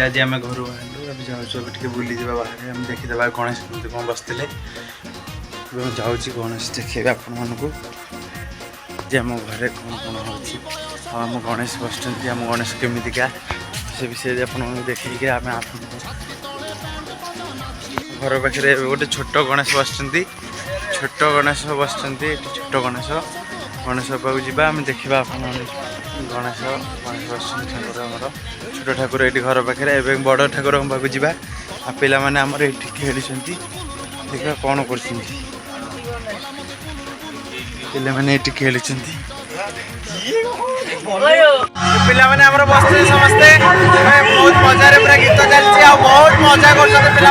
आज आम घर बाहर जाऊँ बुली जा बाहर आम देखीदे गणेश केमती कौन बसते जाऊँ गणेश देखे आपण मानक आम घर कौन कौन होम गणेश बस आम गणेश केमिका से विषय आप देखिए आम घर पाखे गोटे छोट गणेश बस छोट गणेश बस छोट गणेश गणेश पाक जा देखा गणेश गणेश बस ठाकुर आमर छोट ठाकुर ये घर पाखे एवं बड़ ठाकुर पाक जा पिला मैंने आमर ये खेली देखा कौन कर पिला मैंने ये खेली पिला मैंने आमर बसते समस्ते बहुत मजा पूरा गीत चलती बहुत मजा कर पिला